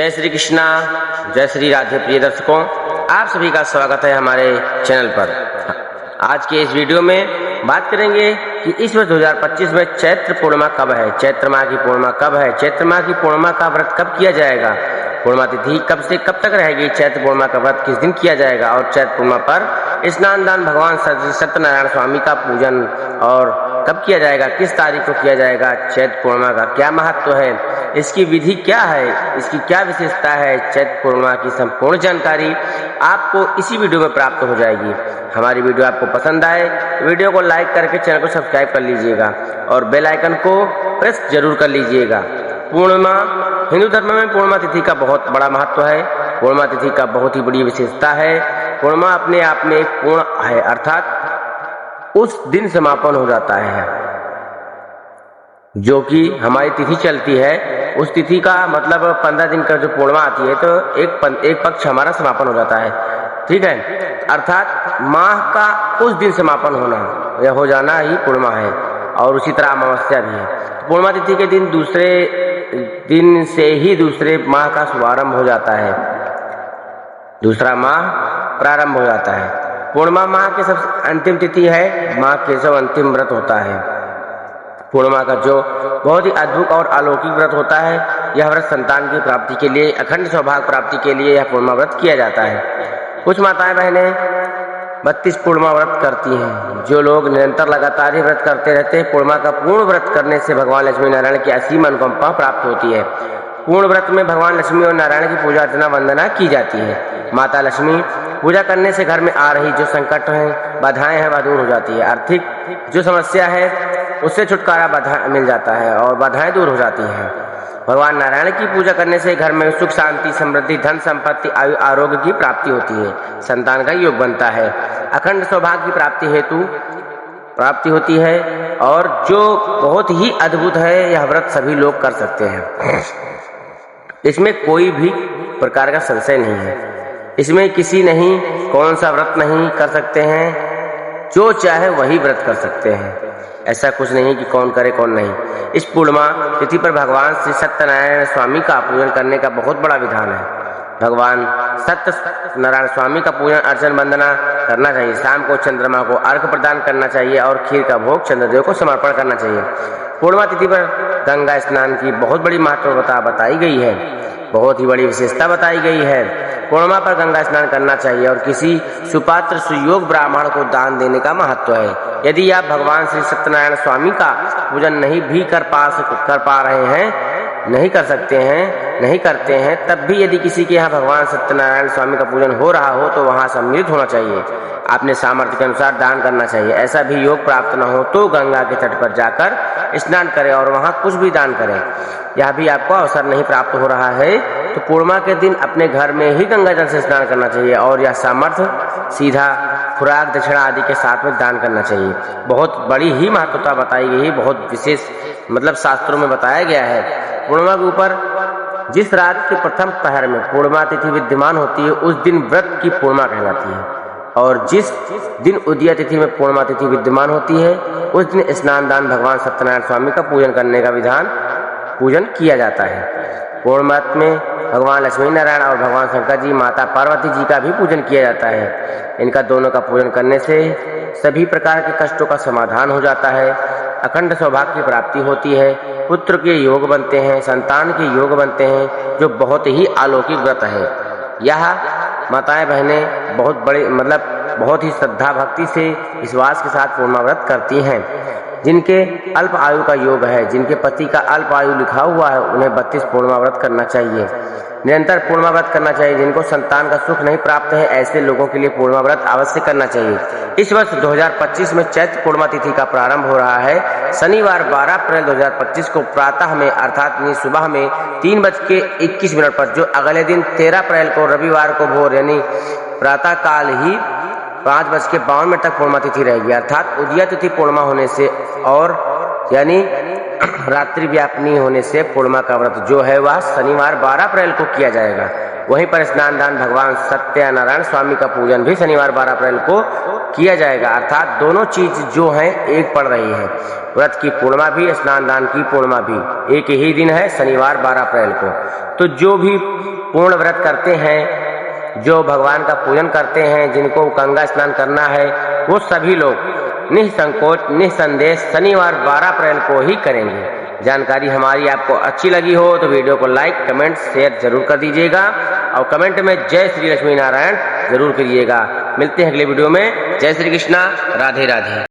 जय श्री कृष्णा, जय श्री राधे। प्रिय दर्शकों, आप सभी का स्वागत है हमारे चैनल पर। आज के इस वीडियो में बात करेंगे कि इस वर्ष 2025 में चैत्र पूर्णिमा कब है, चैत्र माह की पूर्णिमा कब है, चैत्र माह की पूर्णिमा का व्रत कब किया जाएगा, पूर्णिमा तिथि कब से कब तक रहेगी, चैत्र पूर्णिमा का व्रत किस दिन किया जाएगा और चैत्र पूर्णिमा पर स्नान दान भगवान सत्यनारायण स्वामी का पूजन और कब किया जाएगा, किस तारीख को किया जाएगा, चैत्र पूर्णिमा का क्या महत्व है, इसकी विधि क्या है, इसकी क्या विशेषता है, चैत्र पूर्णिमा की संपूर्ण जानकारी आपको इसी वीडियो में प्राप्त हो जाएगी। हमारी वीडियो आपको पसंद आए तो वीडियो को लाइक करके चैनल को सब्सक्राइब कर लीजिएगा और बेल आइकन को प्रेस जरूर कर लीजिएगा। पूर्णिमा, हिंदू धर्म में पूर्णिमा तिथि का बहुत बड़ा महत्व है। पूर्णिमा तिथि का बहुत ही बड़ी विशेषता है। पूर्णिमा अपने आप में एक पूर्ण है, अर्थात उस दिन समापन हो जाता है जो कि हमारी तिथि चलती है। उस तिथि का मतलब 15 दिन का जो पूर्णिमा आती है तो एक पक्ष हमारा समापन हो जाता है, ठीक है। अर्थात माह का उस दिन समापन होना या हो जाना ही पूर्णिमा है। और उसी तरह अमावस्या भी है। पूर्णिमा तिथि के दिन दूसरे दिन से ही दूसरे माह का शुभारंभ हो जाता है, दूसरा माह प्रारंभ हो जाता है। पूर्णिमा माह की सबसे अंतिम तिथि है। माह केशव अंतिम व्रत होता है। पूर्णिमा का जो बहुत ही अद्भुत और अलौकिक व्रत होता है, यह व्रत संतान की प्राप्ति के लिए, अखंड सौभाग्य प्राप्ति के लिए यह पूर्णिमा व्रत किया जाता है। कुछ माताएं बहनें 32 पूर्णिमा व्रत करती हैं। जो लोग निरंतर लगातार ही व्रत करते रहते हैं, पूर्णिमा का पूर्ण व्रत करने से भगवान लक्ष्मी नारायण की असीम अनुकंपा प्राप्त होती है। पूर्ण व्रत में भगवान लक्ष्मी और नारायण की पूजा अर्चना वंदना की जाती है। माता लक्ष्मी पूजा करने से घर में आ रही जो संकट हैं, बाधाएं हैं, वह दूर हो जाती है। आर्थिक जो समस्या है उससे छुटकारा मिल जाता है और बाधाएं दूर हो जाती हैं। भगवान नारायण की पूजा करने से घर में सुख, शांति, समृद्धि, धन संपत्ति, आयु, आरोग्य की प्राप्ति होती है। संतान का योग बनता है। अखंड सौभाग्य की प्राप्ति हेतु प्राप्ति होती है। और जो बहुत ही अद्भुत है, यह व्रत सभी लोग कर सकते हैं। इसमें कोई भी प्रकार का संशय नहीं है। इसमें किसी नहीं कौन सा व्रत नहीं कर सकते हैं, जो चाहे वही व्रत कर सकते हैं। ऐसा कुछ नहीं कि कौन करे कौन नहीं। इस पूर्णिमा तिथि पर भगवान श्री सत्यनारायण स्वामी का पूजन करने का बहुत बड़ा विधान है। भगवान सत्यनारायण स्वामी का पूजन अर्चन वंदना करना चाहिए। शाम को चंद्रमा को अर्घ्य प्रदान करना चाहिए और खीर का भोग चंद्रदेव को समर्पण करना चाहिए। पूर्णिमा तिथि पर गंगा स्नान की बहुत बड़ी महत्वता बताई गई है, बहुत ही बड़ी विशेषता बताई गई है। पूर्णिमा पर गंगा स्नान करना चाहिए और किसी सुपात्र सुयोग ब्राह्मण को दान देने का महत्व है। यदि आप भगवान श्री सत्यनारायण स्वामी का पूजन नहीं कर रहे हैं, नहीं कर सकते हैं, नहीं करते हैं, तब भी यदि किसी के यहाँ भगवान सत्यनारायण स्वामी का पूजन हो रहा हो तो वहाँ सम्मिलित होना चाहिए। अपने सामर्थ्य के अनुसार दान करना चाहिए। ऐसा भी योग प्राप्त न हो तो गंगा के तट पर जाकर स्नान करें और वहाँ कुछ भी दान करें। यह भी आपको अवसर नहीं प्राप्त हो रहा है तो पूर्णिमा के दिन अपने घर में ही गंगा जल से स्नान करना चाहिए और यह सामर्थ्य सीधा खुराक, दक्षिणा आदि के साथ में दान करना चाहिए। बहुत बड़ी ही महत्वता बताई गई है, बहुत विशेष मतलब शास्त्रों में बताया गया है। पूर्णिमा के ऊपर जिस रात के प्रथम पहर में पूर्णिमा तिथि विद्यमान होती है, उस दिन व्रत की पूर्णिमा कहलाती है। और जिस दिन उदया तिथि में पूर्णिमा तिथि विद्यमान होती है, उस दिन स्नान दान भगवान सत्यनारायण स्वामी का पूजन करने का पूजन किया जाता है। पूर्णिमा में भगवान लक्ष्मी नारायण और भगवान शंकर जी, माता पार्वती जी का भी पूजन किया जाता है। इनका दोनों का पूजन करने से सभी प्रकार के कष्टों का समाधान हो जाता है। अखंड सौभाग्य की प्राप्ति होती है। पुत्र के योग बनते हैं, संतान के योग बनते हैं, जो बहुत ही अलौकिक व्रत है। यह माताएं बहनें बहुत ही श्रद्धा भक्ति से विश्वास के साथ पूर्णिमा व्रत करती हैं। जिनके अल्प आयु का योग है, जिनके पति का अल्प आयु लिखा हुआ है, उन्हें 32 पूर्णिमा व्रत करना चाहिए। निरंतर पूर्णिमा व्रत करना चाहिए। जिनको संतान का सुख नहीं प्राप्त है, ऐसे लोगों के लिए पूर्णिमा व्रत अवश्य करना चाहिए। इस वर्ष 2025 में चैत्र पूर्णिमा तिथि का प्रारंभ हो रहा है। शनिवार 12 अप्रैल 2025 को प्रातः में अर्थात सुबह में 3:21 पर, जो अगले दिन 13 अप्रैल को रविवार को भोर यानी प्रातः काल ही 5:52 तक पूर्णिमा तिथि रहेगी। अर्थात उदया तिथि पूर्णिमा होने से और यानी रात्रि व्यापनी होने से पूर्णिमा का व्रत जो है वह शनिवार 12 अप्रैल को किया जाएगा। वहीं पर स्नान दान भगवान सत्यनारायण स्वामी का पूजन भी शनिवार 12 अप्रैल को किया जाएगा। अर्थात दोनों चीज जो हैं एक पड़ रही है, व्रत की पूर्णिमा भी, स्नान दान की पूर्णिमा भी एक ही दिन है, शनिवार 12 अप्रैल को। तो जो भी पूर्ण व्रत करते हैं, जो भगवान का पूजन करते हैं, जिनको गंगा स्नान करना है, वो सभी लोग निसंकोच निसंदेह शनिवार 12 अप्रैल को ही करेंगे। जानकारी हमारी आपको अच्छी लगी हो तो वीडियो को लाइक, कमेंट, शेयर जरूर कर दीजिएगा और कमेंट में जय श्री लक्ष्मी नारायण जरूर करिएगा। मिलते हैं अगले वीडियो में। जय श्री कृष्णा, राधे राधे।